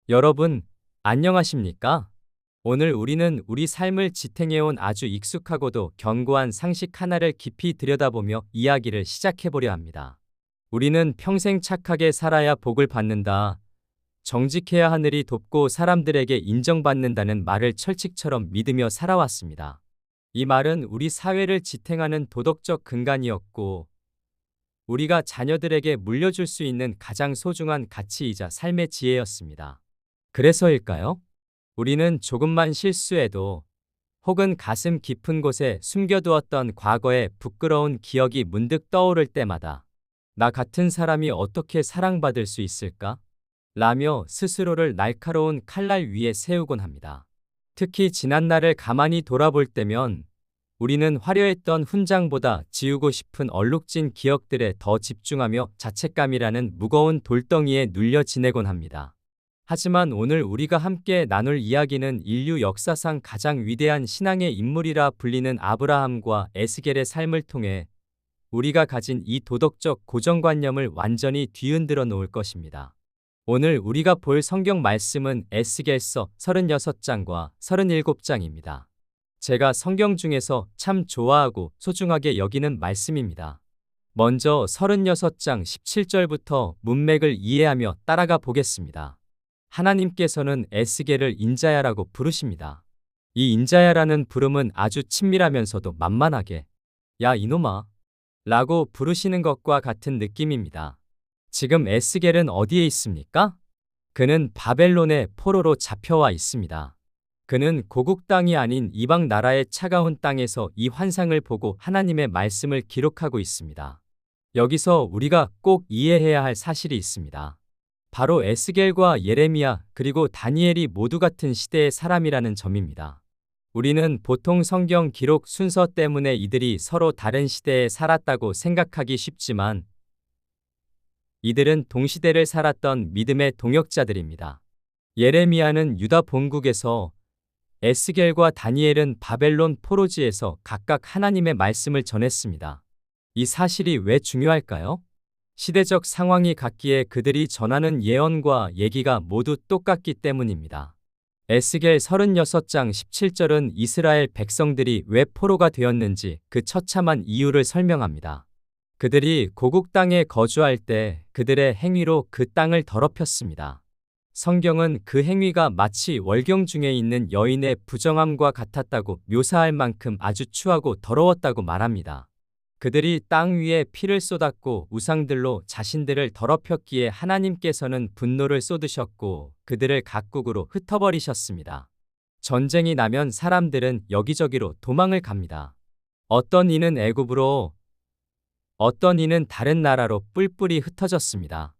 여러분, 안녕하십니까? 오늘 우리는 우리 삶을 지탱해온 아주 익숙하고도 견고한 상식 하나를 깊이 들여다보며 이야기를 시작해보려 합니다. 우리는 평생 착하게 살아야 복을 받는다. 정직해야 하늘이 돕고 사람들에게 인정받는다는 말을 철칙처럼 믿으며 살아왔습니다. 이 말은 우리 사회를 지탱하는 도덕적 근간이었고, 우리가 자녀들에게 물려줄 수 있는 가장 소중한 가치이자 삶의 지혜였습니다. 그래서일까요? 우리는 조금만 실수해도 혹은 가슴 깊은 곳에 숨겨두었던 과거의 부끄러운 기억이 문득 떠오를 때마다 나 같은 사람이 어떻게 사랑받을 수 있을까? 라며 스스로를 날카로운 칼날 위에 세우곤 합니다. 특히 지난날을 가만히 돌아볼 때면 우리는 화려했던 훈장보다 지우고 싶은 얼룩진 기억들에 더 집중하며 자책감이라는 무거운 돌덩이에 눌려 지내곤 합니다. 하지만 오늘 우리가 함께 나눌 이야기는 인류 역사상 가장 위대한 신앙의 인물이라 불리는 아브라함과 에스겔의 삶을 통해 우리가 가진 이 도덕적 고정관념을 완전히 뒤흔들어 놓을 것입니다. 오늘 우리가 볼 성경 말씀은 에스겔서 36장과 37장입니다. 제가 성경 중에서 참 좋아하고 소중하게 여기는 말씀입니다. 먼저 36장 17절부터 문맥을 이해하며 따라가 보겠습니다. 하나님께서는 에스겔을 인자야라고 부르십니다. 이 인자야라는 부름은 아주 친밀하면서도 만만하게 야 이놈아 라고 부르시는 것과 같은 느낌입니다. 지금 에스겔은 어디에 있습니까? 그는 바벨론의 포로로 잡혀와 있습니다. 그는 고국 땅이 아닌 이방 나라의 차가운 땅에서 이 환상을 보고 하나님의 말씀을 기록하고 있습니다. 여기서 우리가 꼭 이해해야 할 사실이 있습니다. 바로 에스겔과 예레미야 그리고 다니엘이 모두 같은 시대의 사람이라는 점입니다. 우리는 보통 성경 기록 순서 때문에 이들이 서로 다른 시대에 살았다고 생각하기 쉽지만 이들은 동시대를 살았던 믿음의 동역자들입니다. 예레미야는 유다 본국에서, 에스겔과 다니엘은 바벨론 포로지에서 각각 하나님의 말씀을 전했습니다. 이 사실이 왜 중요할까요? 시대적 상황이 같기에 그들이 전하는 예언과 얘기가 모두 똑같기 때문입니다. 에스겔 36장 17절은 이스라엘 백성들이 왜 포로가 되었는지 그 처참한 이유를 설명합니다. 그들이 고국 땅에 거주할 때 그들의 행위로 그 땅을 더럽혔습니다. 성경은 그 행위가 마치 월경 중에 있는 여인의 부정함과 같았다고 묘사할 만큼 아주 추하고 더러웠다고 말합니다. 그들이 땅 위에 피를 쏟았고 우상들로 자신들을 더럽혔기에 하나님께서는 분노를 쏟으셨고 그들을 각국으로 흩어버리셨습니다. 전쟁이 나면 사람들은 여기저기로 도망을 갑니다. 어떤 이는 애굽으로, 어떤 이는 다른 나라로 뿔뿔이 흩어졌습니다.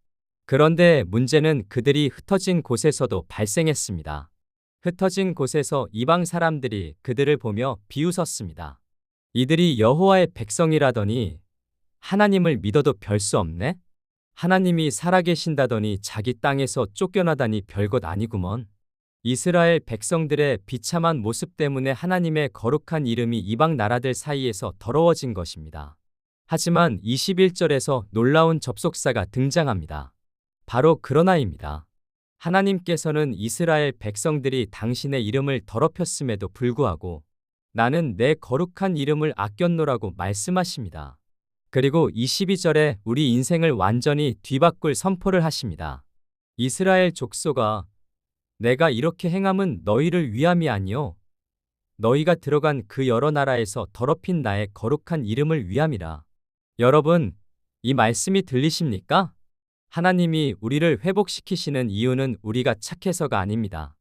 그런데 문제는 그들이 흩어진 곳에서도 발생했습니다. 흩어진 곳에서 이방 사람들이 그들을 보며 비웃었습니다. 이들이 여호와의 백성이라더니 하나님을 믿어도 별 수 없네? 하나님이 살아계신다더니 자기 땅에서 쫓겨나다니 별것 아니구먼. 이스라엘 백성들의 비참한 모습 때문에 하나님의 거룩한 이름이 이방 나라들 사이에서 더러워진 것입니다. 하지만 21절에서 놀라운 접속사가 등장합니다. 바로 그러나입니다. 하나님께서는 이스라엘 백성들이 당신의 이름을 더럽혔음에도 불구하고 나는 내 거룩한 이름을 아꼈노라고 말씀하십니다. 그리고 22절에 우리 인생을 완전히 뒤바꿀 선포를 하십니다. 이스라엘 족속아, 내가 이렇게 행함은 너희를 위함이 아니요 너희가 들어간 그 여러 나라에서 더럽힌 나의 거룩한 이름을 위함이라. 여러분, 이 말씀이 들리십니까? 하나님이 우리를 회복시키시는 이유는 우리가 착해서가 아닙니다.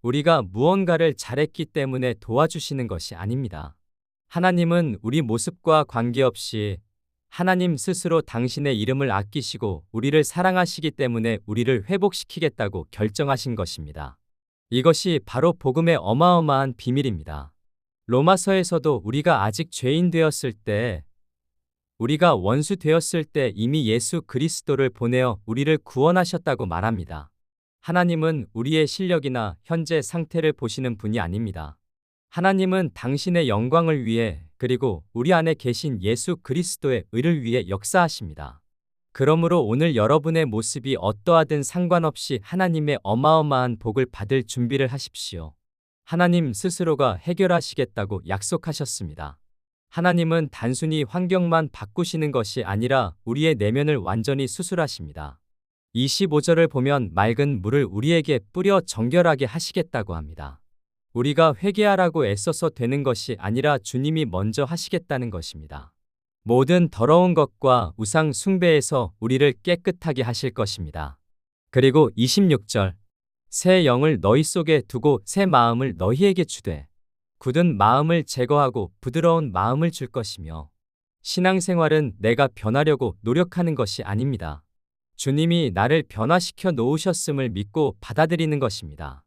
우리가 무언가를 잘했기 때문에 도와주시는 것이 아닙니다. 하나님은 우리 모습과 관계없이 하나님 스스로 당신의 이름을 아끼시고 우리를 사랑하시기 때문에 우리를 회복시키겠다고 결정하신 것입니다. 이것이 바로 복음의 어마어마한 비밀입니다. 로마서에서도 우리가 아직 죄인 되었을 때, 우리가 원수 되었을 때 이미 예수 그리스도를 보내어 우리를 구원하셨다고 말합니다. 하나님은 우리의 실력이나 현재 상태를 보시는 분이 아닙니다. 하나님은 당신의 영광을 위해 그리고 우리 안에 계신 예수 그리스도의 의를 위해 역사하십니다. 그러므로 오늘 여러분의 모습이 어떠하든 상관없이 하나님의 어마어마한 복을 받을 준비를 하십시오. 하나님 스스로가 해결하시겠다고 약속하셨습니다. 하나님은 단순히 환경만 바꾸시는 것이 아니라 우리의 내면을 완전히 수술하십니다. 25절을 보면 맑은 물을 우리에게 뿌려 정결하게 하시겠다고 합니다. 우리가 회개하라고 애써서 되는 것이 아니라 주님이 먼저 하시겠다는 것입니다. 모든 더러운 것과 우상 숭배에서 우리를 깨끗하게 하실 것입니다. 그리고 26절 새 영을 너희 속에 두고 새 마음을 너희에게 주되 굳은 마음을 제거하고 부드러운 마음을 줄 것이며 신앙생활은 내가 변하려고 노력하는 것이 아닙니다. 주님이 나를 변화시켜 놓으셨음을 믿고 받아들이는 것입니다.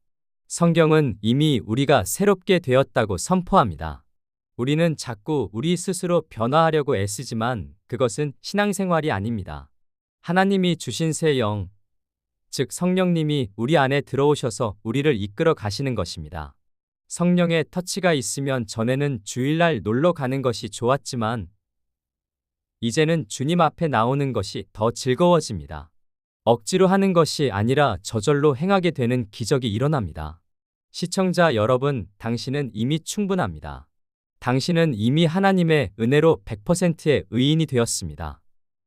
성경은 이미 우리가 새롭게 되었다고 선포합니다. 우리는 자꾸 우리 스스로 변화하려고 애쓰지만 그것은 신앙생활이 아닙니다. 하나님이 주신 새 영, 즉 성령님이 우리 안에 들어오셔서 우리를 이끌어 가시는 것입니다. 성령의 터치가 있으면 전에는 주일날 놀러 가는 것이 좋았지만 이제는 주님 앞에 나오는 것이 더 즐거워집니다. 억지로 하는 것이 아니라 저절로 행하게 되는 기적이 일어납니다. 시청자 여러분, 당신은 이미 충분합니다. 당신은 이미 하나님의 은혜로 100%의 의인이 되었습니다.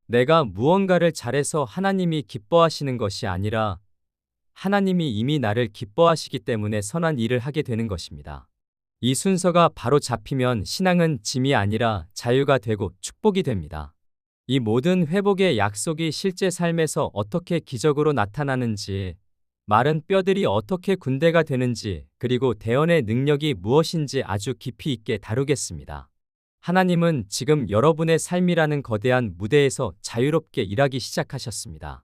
내가 무언가를 잘해서 하나님이 기뻐하시는 것이 아니라 하나님이 이미 나를 기뻐하시기 때문에 선한 일을 하게 되는 것입니다. 이 순서가 바로 잡히면 신앙은 짐이 아니라 자유가 되고 축복이 됩니다. 이 모든 회복의 약속이 실제 삶에서 어떻게 기적으로 나타나는지, 마른 뼈들이 어떻게 군대가 되는지, 그리고 대언의 능력이 무엇인지 아주 깊이 있게 다루겠습니다. 하나님은 지금 여러분의 삶이라는 거대한 무대에서 자유롭게 일하기 시작하셨습니다.